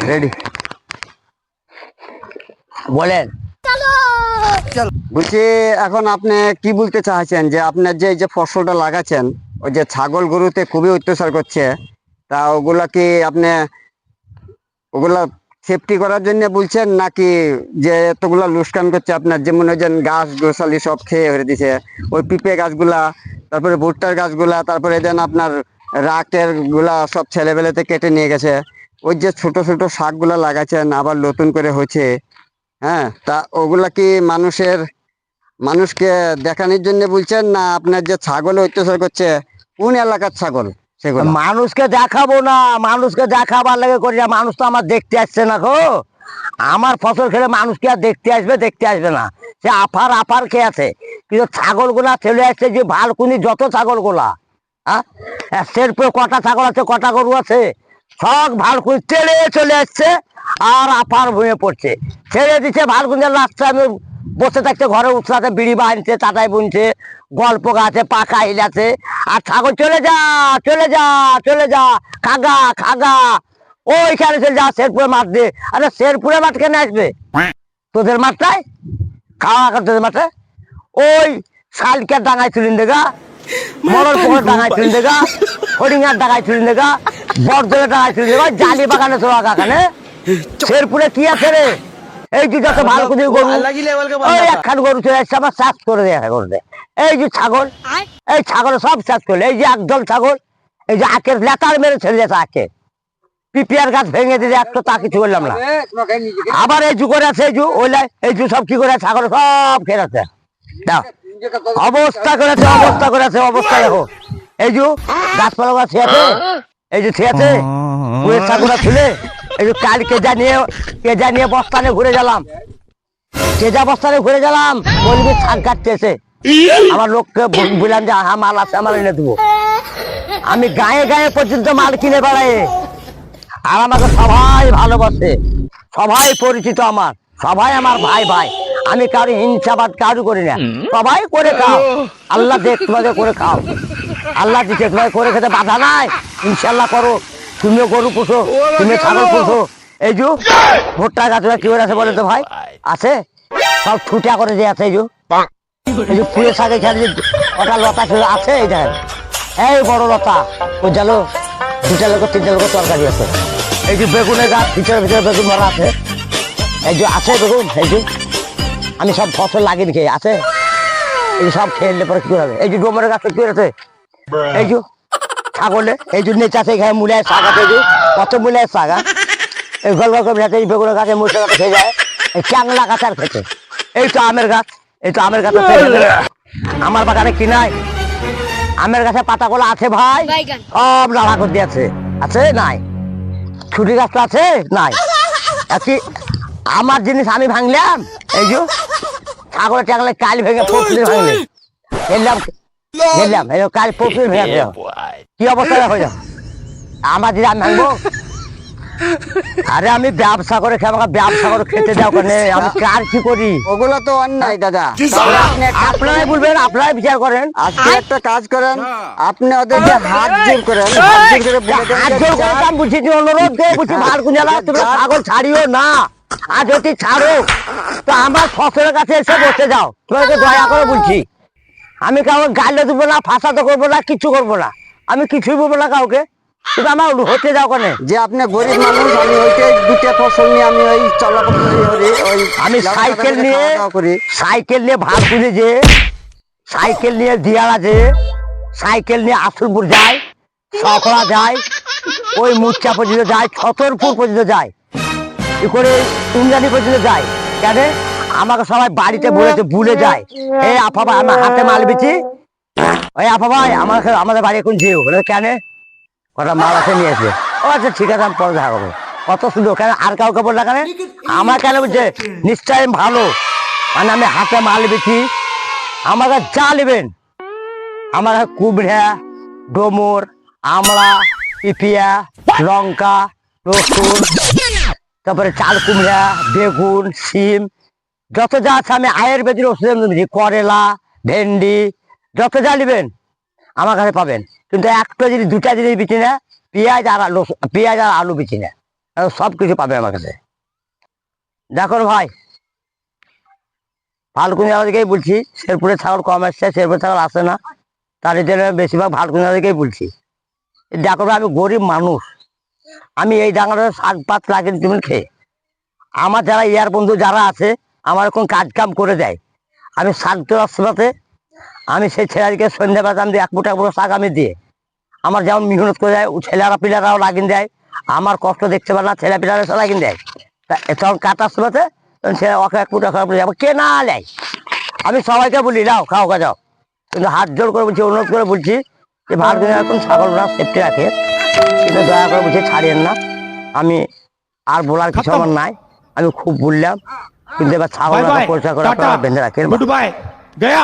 Ready বলেন। বলছি এখন আপনি কি বলতে চাইছেন যে আপনার যে এই যে ফসলটা লাগাচ্ছেন ওই যে ছাগল গরুতে খুবই অত্যাচার করছে, তা ওগুলা কি আপনি ওগুলা সেফটি করার জন্য বলছেন নাকি যে এতগুলা লুসকান করছে আপনার, যেমন ওই যে গাছ গোছালি সব খেয়ে হয়ে দিছে ওই পিঁপে গাছগুলা, তারপরে ভুট্টার গাছগুলা, তারপরে দেন আপনার রাকের গুলা সব ছেলেবেলেতে কেটে নিয়ে গেছে, ওই যে ছোট ছোট শাকগুলা লাগাচ্ছেন আবার নতুন করে হয়েছে, হ্যাঁ, তা ওগুলা কি মানুষকে দেখানোর জন্য বলছেন না আপনার যে ছাগল অত্যাচার করছে কোন এলাকার ছাগল সেগুলো? মানুষকে দেখাবো না, মানুষকে দেখাবার লাগে করি না, মানুষ তো আমার দেখতে আসছে না গো। আমার ফসল খেলে মানুষ কি আর দেখতে আসবে না, সে আফার আফার খেয়ে আছে। কিন্তু ছাগল গুলা চলে আসছে যে ভালকুনি যত ছাগল গুলা, হ্যাঁ, সেরপর কটা ছাগল আছে কটা গরু আছে সব ভালকুনি তেড়ে চলে আসছে আর আফার ভুঁয়ে পড়ছে, ছেড়ে দিচ্ছে ভালকুনির রাস্তায়। আমি বসে থাকছে ঘরে উৎসাতে বিড়ি বানছে, চাটাই বুনছে, গল্প গাছে পাকা হিলাছে, আর ছাগল চলে যা চলে যা চলে যা, খাগা খাগা ওইখানে চলে যা শেরপুরে মাঠ দিয়ে। আরে শেরপুরে মাঠ কেন আসবে তোদের মাঠটায়? খাওয়া তোদের মাঠে ওই শালকের ডাঙায় তুলিন দেখা, মরল পোখর ডাঙায় তুলিন দেখা, হরিঙ্গার ডাঙায় তুলিন দেখা, বরদলের ডাঙায় তুলিন দেখা, জালি বাগানে তোলা কাকানে। শেরপুরে কি আছে রে? এই যে যত ভালো করে গরু, ওই একখান গরু চলে আসছে আমার চাষ করে দেয় করে দেয়। এই যে ছাগল, এই ছাগল সব চাষ করলে, এই যে একদল ছাগল, এই যে আখের লেতার মেরে ছেড়ে যেতে আখে, পিপিয়ার গাছ ভেঙে দিলে একটা তা কিছু বললাম না। আবার এই জু করে আছে, এই জু ওইলা এই জু সব কি করে ছাগল সব খেয়ে আছে, অবস্থা করেছে অবস্থা করেছে অবস্থা দেখো। এই যে গাছপালা গাছ ছেঁচে, এই যে ছেঁচে পুয়ের ছাগলটা খুলে, এই যে কাল কেজা নিয়ে বস্তানে ঘুরে গেলাম, কেজা বস্তানে ঘুরে গেলাম, বলবি শাক কাটতেছে। আমার লোককে বললাম যে হ্যাঁ মাল আছে আমার এনে দেবো। আমি গায়ে গায়ে পর্যন্ত মাল কিনে বেড়াই, আর আমাকে সবাই ভালোবাসে, সবাই পরিচিত, আমার সবাই আমার ভাই ভাই। আমি কারো হিংসাবাদ কারু করি না, সবাই করে খাও, আল্লাহ দেখ তোমাদের করে খাও, আল্লাহ দিচ্ছে তোমাদের করে খেতে বাধা নাই, ইনশাল্লাহ করো। তুমিও গরু পুষো, তুমি ছাগল পুষো। এই যে ভুট্টা গাছটা কি করে আছে বলে তো ভাই, আছে সব ছুটা করে যে আছে। এই যে ফুলের শাকে খেলে ওটা লতা ছিল আছে, এই দেখেন এই বড় লতা, ওই জালো দুটা লোক তিনটা লোক তরকারি আছে। এই যে বেগুনের গাছ ভিতরে ভিতরে বেগুন মারা আছে, এই যে আছে বেগুন। এই যে আমি সব ফসল লাগিয়ে খেয়ে আছে, এই সব খেয়ে পরে কি করে হবে। এই যে ডোমরের গাছ কি আছে, এই যে ছাগলে এই যে নেচে আছে, এখানে মূলায় শাক আছে, এই যে কত মূলায় শাক, এই গল গল করে এই বেগুনের গাছে মুচা গাছে খেয়ে যায়, এই চাংলা গাছ আর খেতে। এই তো আমের গাছ, এই তো আমের গাছ আমার বাগানে কি নাই, আমের গাছে পাতাগুলো আছে ভাই, সব লাড়া করে দিয়েছে, আছে নাই। ছুটি গাছটা আছে নাই, একই আমার জিনিস আমি ভাঙলাম। এই যে ছাগলে টাগলে কাল ভেঙে পড়লে ভাঙলে গেলাম গেলাম, এই কাল পড়লে ভেঙে কি অবস্থা হয়ে যাও আমার জিনিস আমি ভাঙবো? আরে আমি ব্যবসা করে ব্যবসা করে খেতে দাও কেন, আমি কার কি করি? ওগুলো তো অন্যায় দাদা, আপনারাই বলবেন, আপনারাই বিচার করেন। আজকে একটা কাজ করেন, আপনি ওদেরকে হাত জোর করেন, হাত জোর করে আমি বুঝছি, অনুরোধ দিয়ে বুঝছি, ভালকুনিয়ালা তোমরা ছাগল ছাড়িও না, আর যদি ছাড়ো তো আমার ফসলের কাছে এসে বসে যাও, তোমাকে দয়া করে বলছি। আমি কাউকে গালে দেবো না, ফাঁসাতে করবো না, কিছু করবো না, আমি কিছুই বলবো না কাউকে, কিন্তু আমার হতে যাও কেন? যে আপনি গরিব মানুষ, আমি ওইটাই দুটো ফসল নিয়ে আমি ওই চলাফেরা করি, ওই আমি সাইকেল নিয়ে ভালকুনি যে, সাইকেল নিয়ে দিয়ারা যে, সাইকেল নিয়ে আসলপুর যায়, সকলা যায়, ওই মুচ্ছা পর্যন্ত যায়, ছতরপুর পর্যন্ত যায়, এ করে ইন্দ্রাণী পর্যন্ত যায়। কেন আমাকে সবাই বাড়িতে বলেছে ভুলে যায়, এই আফা ভাই আমার হাতে মাল বিছি, ওই আফা ভাই আমাদের বাড়ি এখন যেও কেন কটা মাল আছে নিয়েছে। ও আচ্ছা ঠিক আছে আমি পরে দেখা করবো। কত সুন্দর, কেন আর কাউকে বললা কেন? আমার কেন বলছে নিশ্চয় ভালো, মানে আমি হাতে মাল বিছি, আমাকে যা নেবেন, আমার কুমড়া, ডোমর, আমড়া, পিপিয়া, লঙ্কা, রসুন, তারপরে চাল কুমড়া, বেগুন, শিম, যত যা আছে আমি আয়ুর্বেদিক ওষুধ, করেলা, ভেন্ডি, যত যা নেবেন আমার কাছে পাবেন। কিন্তু একটা জিনিস দুটা জিনিস বিচি না, পেঁয়াজ আর আলু বিচি না। সব কিছু পাবে আমার কাছে। দেখো ভাই, ভালকুনিয়া দিকেই বলছি, শেরপুরের ছাগল কম আসছে, শেরপুরের ছাগল আসে না, তার জন্য বেশিরভাগ ভালকুনিয়া দিকেই বলছি। দেখো ভাই, আমি গরিব মানুষ, আমি এই ডাঙার শাক পাত লাগিয়ে তুমি খেয়ে, আমার যারা ইয়ার বন্ধু যারা আছে আমার এখন কাজ কাম করে দেয়, আমি শাক তোলার সময়তে আমি সেই ছেলেকে সন্ধ্যাবেলা আমি 1 মুঠো শাক আমি দিয়ে, আমার যেমন মেহনত করে দেয়, ছেলেরা পিলারাও লাগিয়ে দেয়, আমার কষ্ট দেখতে পারে না, ছেলে পিলারা এসে লাগিয়ে দেয়। তা তখন কাটার সময়তে ছেলে ওকে 1 মুঠো খাওয়া যাবো, কে না নেয়, আমি সবাইকে বলি নাও খাও খা যাও, কিন্তু হাত জোর করে বলছি, অনুরোধ করে বলছি যে ভালো করে এখন ছাগলরা সেফটি রাখে, কিন্তু দয়া করে বলছি ছাড়িয়েন না। আমি আর বলার কিছু আমার নাই, আমি খুব বললাম, কিন্তু এবার ছাগল बाय बाय পরিষ্কার করে टाटा আপনারা বেঁধে রাখেন। गुड बाय गया।